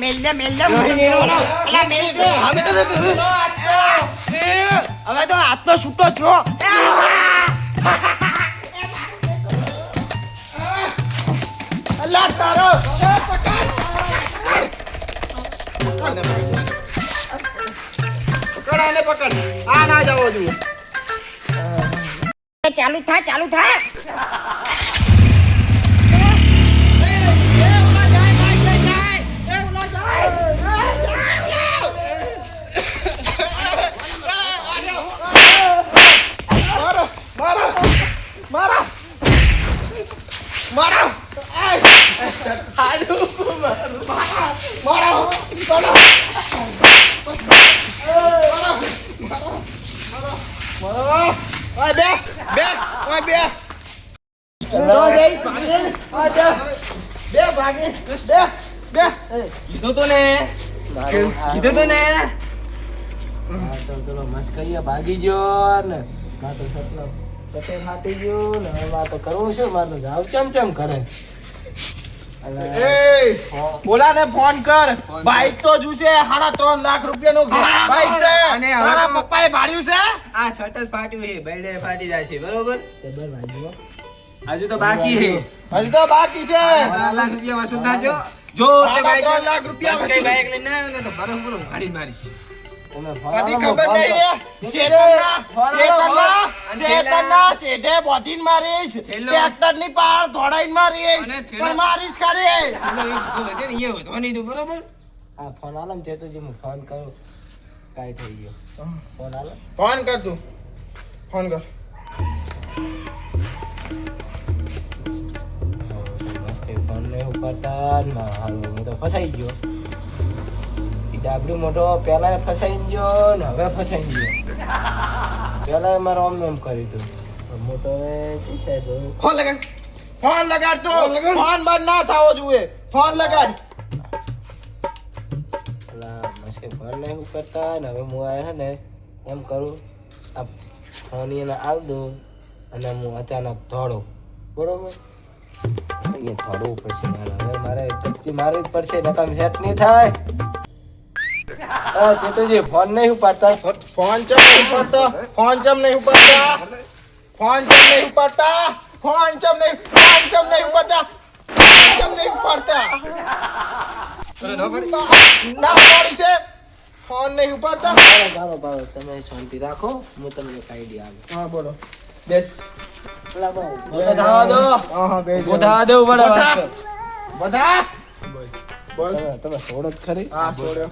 મેલ દે અલા મેલ દે હવે તો હાથનો છૂટો થયો અલ્લા તારો પકડ આને પકડ આ ના જાવો જોઈએ ચાલુ થા કીધું તો ને ચલો મસ્ત કહીએ ભાગી ગયો ને માં તો સપનો કતે ફાટી ગયો ને હવે તો કરવું છે મારે તો જાવ ચમ કરે બોલા ને ફોન કર બાઈક તો જોશે 3.5 લાખ રૂપિયાનું બાઈક છે અને તારા પપ્પાએ ભાડ્યું છે આ શર્ટ જ ફાટ્યું છે બેડે ફાટી જાય છે બરોબર હજુ તો બાકી છે 4 લાખ રૂપિયા વસૂલ થાજો જો તે 3 લાખ રૂપિયા કઈ બાઈક લઈને આવ્યો ને તો બરોબર ગાડી મારીશ કદી ખબર નહીં શેતરના શેઠે બોધીન મારીશ ટ્રેક્ટર ની પાર દોડાઈને મારીશ પણ મારીશ ખરી બરોબર હા ફોન આલો ને ચેતુજી હું ફોન કરું કાઈ થઈ ગયો ફોન આલો ફોન કર તું ફોન કર ફોન ને ઉપાડતા ના હાલો હું તો ફસાઈ ગયો ડાબડું મોટો પેલા ફસાઈ ગયો ને હવે ફસાઈ ગયો પેલા મારે ઓમ કર્યું હતું હું તો ફોન લગાડ તું ફોન બંધ ના થવો જોઈએ ફોન લગાડ ફોન નહીં કરતા ને હવે હું આવ્યા ને એમ કરું આ ફોન એને આલ દઉં અને હું અચાનક દોડું બરોબર અહીંયા દોડવું પડશે હવે મારે ચપચી મારવી જ પડશે નકામ હેત નહીં થાય ચેતુજી ફોન નહીં ઉપાડતા ફોન ચમ નહીં ઉપાડતા ફોન ચમ નહીં ઉપાડતા ફોન ચમ નહીં ઉપાડતા ફોન ચમ નહીં ઉપાડતા ના પડી છે ફોન નહીં ઉપાડતા બારો તમે શાંતિ રાખો હું તમને એક આઈડિયા આપું હા બોલો બેસ બધા બોલ તમે છોડો જ ખરી હા છોડ્યો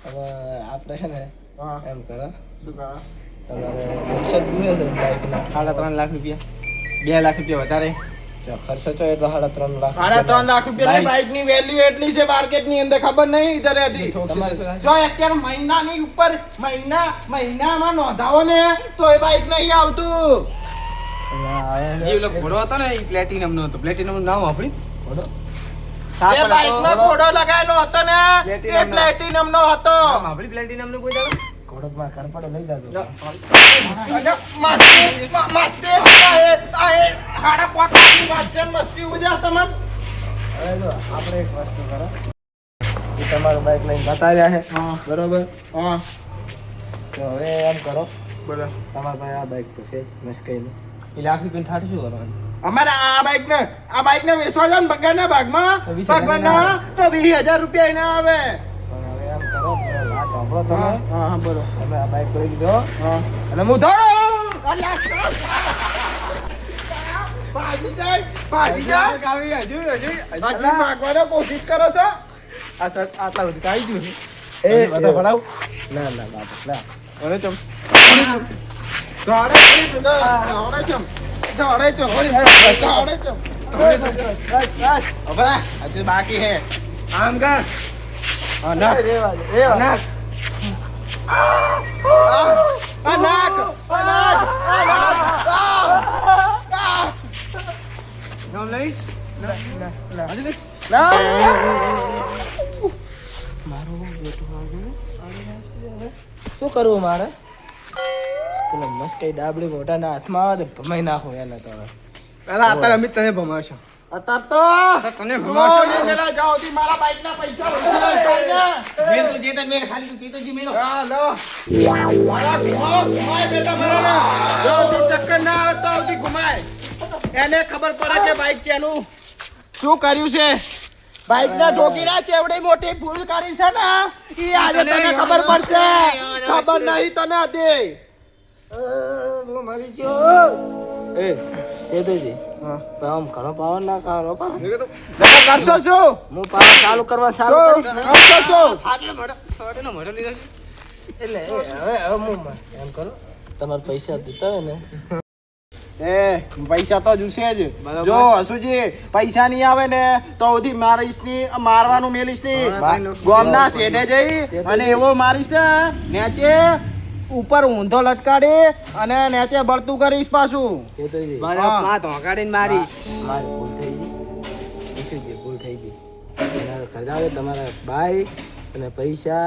હવે આપણે છે ને હા એમ કરો શું કરો તમારે પૈસા જોઈએ છે બાઈકના 3.5 લાખ રૂપિયા 2 લાખ રૂપિયા વધારે ખર્ચો તો એટલો 3.5 લાખ 3.5 લાખ રૂપિયા બાઈક ની વેલ્યુ એટલી છે માર્કેટ ની અંદર ખબર નહીં ઇધરે હતી જો અત્યારે મહિનાની ઉપર મહિનામાં નોંધાવો ને તો એ બાઈક નહીં આવતું જે ઓલો ઘોડો હતો ને એ પ્લેટિનમ નો હતો પ્લેટિનમ નું નામ આપણી ઘોડો એ બાઈક નો ઘોડો લગાવેલો હતો ને એ પ્લેટિનમ નો હતો આપણી પ્લેટિનમ નું કોઈ દાડો ઘોડોમાં કરપડો લઈ જાજો મસ્તી હાડા પોતાની વાત છે મસ્તી ઉજા તમને હવે જો આપણે એક વસ્તુ કરો એ તમારું બાઈક લઈને જતા રહ્યા છે બરોબર હા તો હવે એમ કરો બોલો તમારા ભાઈ આ બાઈક તો છે મસ્કઈનું 1 લાખ રૂપિયા ઠાઠ શું કરવાનું અમારે આ બાઈક ને વેચવા જાય ને ભગવાનના ભાગમાં ભગવાનના તો 20,000 રૂપિયા એને આવે પણ હવે એમ કરો વાત સાંભળો તમે હા બોલો તમે આ બાઈક લઈ લીધો હા અને હું ધોરો ભાજી જાય ભાજી માગવાનો કોશિશ કરો છો આટલા બધું આવી ગયું એ બધા ભણાવ ના બાપા ના હવે ચમ દોડે ચમ હવે આજે બાકી હે આમ કર ના રેવા નાક નામ લઈશ શું કરવું મારે પેલો મસ્કઈ ડાબડી મોઢાના હાથમાં આવે તો ભમાઈ નાખો એને તો પેલા અત્યારે અમિત તને ભમાવશો અત્યારે તો તને ભમાશો પેલા જાઓ થી મારા બાઈક ના પૈસા મેલ તો જેતન મેલ ખાલી તું ચેતનજી મેલો હા લો મારા ઘુમાય બેટા મારા જાઓ થી ચક્કર ના આવે તો આવતી ઘુમાય એને ખબર પડે કે બાઈક ચેનું શું કર્યું છે બાઈક ના ઠોકીના ચેવડી મોટી ભૂલ કરી છે ને ઈ આજે તને ખબર પડશે ખબર નહીં તને હતી મરી ગયો એ સેતુજી હા આમ ઘણો પાવર ના કરો પા બેટા કરશો શું હું પાવર ચાલુ કરવા ચાલુ કરીશ ને કરશો શું આટલે મોઢો લીધો છે એટલે હવે હું એમ કરો તમારે પૈસા દીધા હોય ને પૈસા તો જોશે જ બરાબર. જો હસુજી પૈસા નહીં આવે ને તો ઓધી મારીશ ની મારવાનું મેલીશ ની ગોમના શેઠે જઈ અને એવો મારીશ ને નેચે ઉપર ઊંધો લટકાડી અને નેચે બળતું કરીશ પાછું સેતુજી મારા હા. પાત હોકાડીને મારીશ મારી ભૂલ થઈ ગઈ ઈશુજી ભૂલ થઈ ગઈ એના કરતા હવે તમારા બાઈક અને પૈસા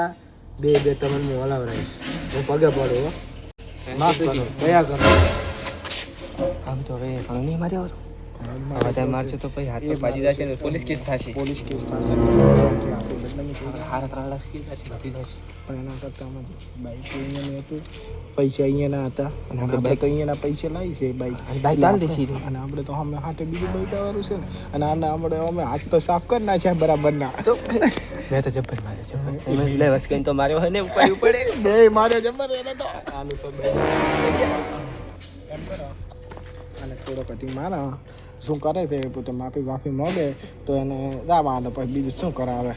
બે તમને હું હલાવરાઈશ હું પગે પડું હો. માફ કરો દયા કરો આમ તો હવે ઘણું નહીં માર્યો હવે ત્યાં મારશે તો પછી હાથ પર બાજી જશે ને પોલીસ કેસ થશે પોલીસ કેસ થશે હારા 3 લાખ કેસ થશે બધી થશે પણ એના કરતા બાઈક અહીંયા હતું પૈસા અહીંયા હતા અને આપણે બાઈક અહીંયાના પૈસા લાવી છે બાઈક બાઈક ચાલ દેશી રે અને આપણે તો અમે હાથે બીજું બાઈક આવવાનું છે ને અને આના આપણે અમે હાથ તો સાફ કરી નાખ્યા બરાબર ના મેં તો જબ્બર માર્યો જબ્બર લે બસ કઈ તો માર્યો હોય ને ઉપર પડે બે મારે જબર એને તો આનું તો બે એમ કરો અને થોડો કતી મારા શું કરે છે પોતે માફી માંગે તો એને દાવા અને પછી બીજું શું કરાવે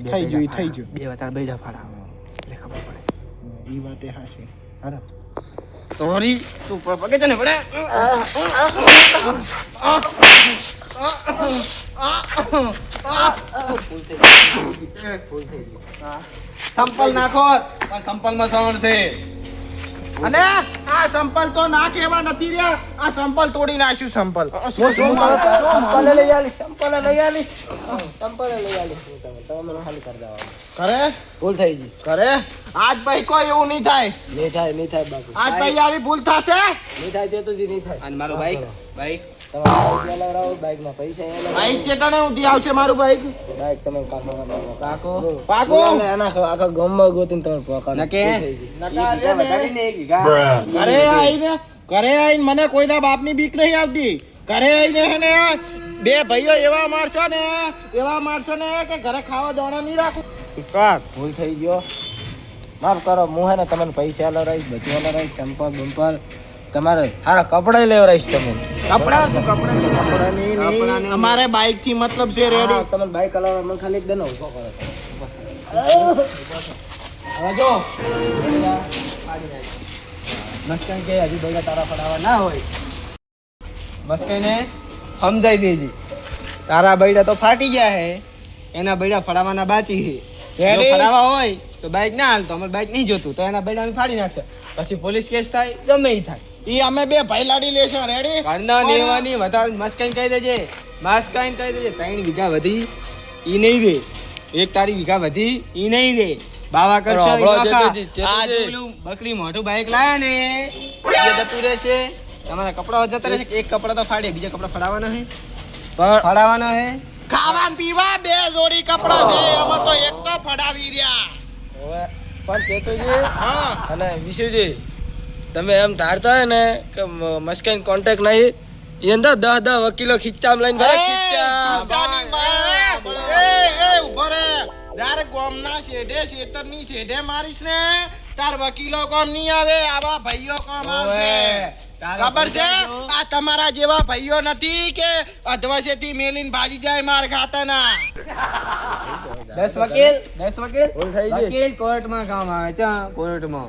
થઈ ગયું થઈ ગયું બે વધારે બેડા ફાડા એટલે ખબર પડે એ વાતે હાશે અરે સોરી તું પગે છે ને પડે સંપલ નાખો પણ સંપલમાં સવણ છે અને આ સંપલ તો ના કહેવા નથી રહ્યા આ સંપલ તોડી નાખ્યું સંપલ સંપલે લઈ આવીશ સંપલે લઈ આવીશ સંપલે લઈ આવીશ હું તમે મને ખાલી કરી દેવાનું કરે ભૂલ થઈ ગઈ કરે આજ ભાઈ કોઈ એવું નહીં થાય નહીં થાય બાપુ આજ ભાઈ આવી ભૂલ થશે નહીં થાય સેતુજી નહીં થાય અને મારું બાઈક બાઈક તમારે બાઈક લવડાવો બાઈકના પૈસા એ બાઈક ચેટણે ઉધી આવશે મારું બાઈક બાઈક તમે કાકો કાકો પાકો આના આખા ગામમાં ગોતીને તમે પકડો નકે ઘરે આઈને મને કોઈના બાપની બીક નહીં આવતી ઘરે આઈને હે ને બે ભાઈઓ એવા મારશો ને કે ઘરે ખાવા દાણા નહીં રાખું ભૂલ થઈ ગયો માફ કરો હું હે ને તમને પૈસા લવડાવીશ બધું લવડાવીશ ચંપલ બમ્પર તમારે સારા કપડા લેવડાવીશ તમે કપડા નહીં અમારે બાઈક થી મતલબ છે રેડી તમે બાઈક હલાવવા મને ખાલી એક દનો ઉભો કરો હવે જો મસ્કન કે હજી બેડા તારા ફડાવા ના હોય મસ્કને સમજાઈ દેજી તારા બૈડા તો ફાટી ગયા હે એના બૈડા ફડાવાના બાકી છે જો Ready? ફડાવા હોય તો બાઈક ના હાલતો અમારે બાઈક નહીં જોતું તો એના બૈડા અમે ફાડી નાખશે પછી પોલીસ કેસ થાય ગમે ઈ થાય ઈ અમે બે ભાઈ લાડી લેશે રેડી ઘરના નેવાની વધારે મસ્કન કહી દેજે મસ્કન કહી દેજે 3 વીઘા વધી ઈ નહીં દે એક તારી વીઘા વધી ઈ નહીં દે બાવા કરશે આ પેલું બકરી મોટું બાઈક લાયા ને એ જતું રહેશે તમારા કપડા જતા રહેશે એક કપડા તો ફાડે બીજા કપડા ફડાવાના હે ફડાવાના હે ખાવાન પીવા બે જોડી કપડા છે અમે તો એક તો ફડાવી રહ્યા હવે પણ કેતુજી હા અને વિશુજી તમે એમ ધારતા હોય ને કે મસ્કન કોન્ટેક્ટ નહીં એ અંદર 10 વકીલો ખીચામ લઈને ભરે ઉભો રે જ્યારે ગોમના શેઠની શેઠે મારીશ ને તાર વકીલો કોમ નહીં આવે આવા ભાઈઓ કોમ આવશે ખબર છે આ તમારા જેવા ભાઈઓ નથી કે અધવશેથી મેલીને ભાજી જાય માર ખાતાના 10 વકીલ ભૂલ થઈ ગઈ. વકીલ કોર્ટમાં કામ આવે છે કોર્ટમાં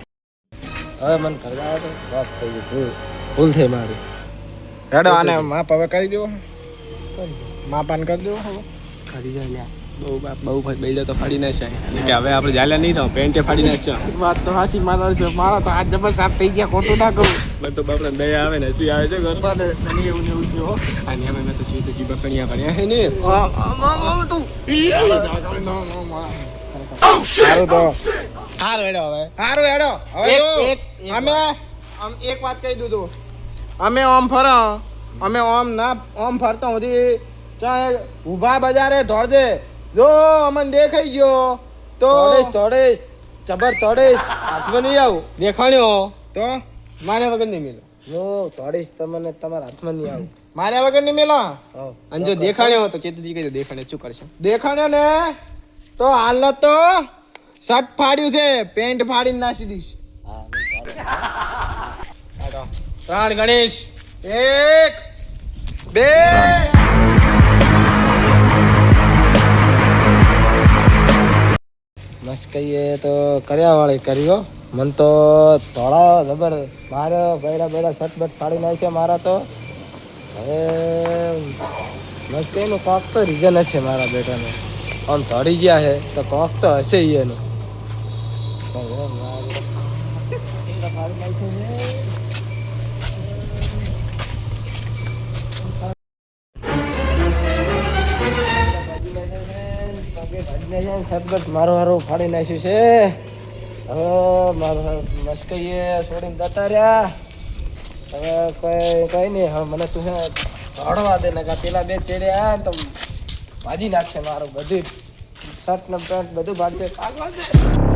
હવે મને કરતા આવે તો વાત થઈ ગઈ ભૂલ થઈ મારી હેડો આને માપ હવે કરી દેવો માપાન કરી દેવો હવે ખાલી જાય લ્યા બહુ ભાઈ બેડો તો ફાડી નાખ્યા એટલે કે હવે આપણે જાલ્યા નહીં રહો પેન્ટે ફાડી નાખ્યો વાત તો હાસી મારો છે મારા તો હાથ જબર સાફ થઈ ગયા ખોટું ના કરું મને તો બાપડા દયા આવે ને શું આવે છે ઘર પણ નહીં એવું ને એવું છે હો અને અમે મેં તો ચીતો જીબા કણિયા ભર્યા હે ને સારું તો હાર વેડો હવે સારું હેડો હવે એક- જો એક- અમે એક વાત કહી દીધું અમે ઓમ ફરો અમે ઓમ ફરતા સુધી ચાલ ઊભા બજારે દોડજે જો અમને દેખાઈ ગયો તો તોડીશ જબર તોડીશ હાથમાં નહીં આવું દેખાણ્યો તો મારે વગર નહીં મેલો હું તોડીશ તમને તમારા હાથમાં નહીં આવું માર્યા વગર નહીં મેલો હો અને જો દેખાણ્યો તો ચેતુજી કહી દો દેખાણ્યો શું કરશે દેખાણ્યો ને તો હાલ તો શર્ટ ફાડ્યું છે પેન્ટ ફાડીને નાસી દઈશ ત્રણ ગણેશ 1 2 મસ્ત કહીએ તો કર્યા વાળી કર્યો મન તો થોડા જબર મારે બેડા શર્ટ બટ ફાડી નાખી છે મારા તો હવે મસ્ત કહીનું કોક તો રીઝન હશે મારા બેટાનું આમ ધોડી ગયા છે તો કોક તો હશે ઈ એનું સદબત મારો હારો ફાડી નાખ્યું છે હવે મારો મસ્કઈએ છોડીને જતા રહ્યા હવે કઈ નહીં હવે મને તું દોડવા દે ને પેલા બે ચેડ્યા ને તો ભાજી નાખશે મારું બધું શર્ટ ને પેન્ટ બધું ભાગશે ભાગવા દે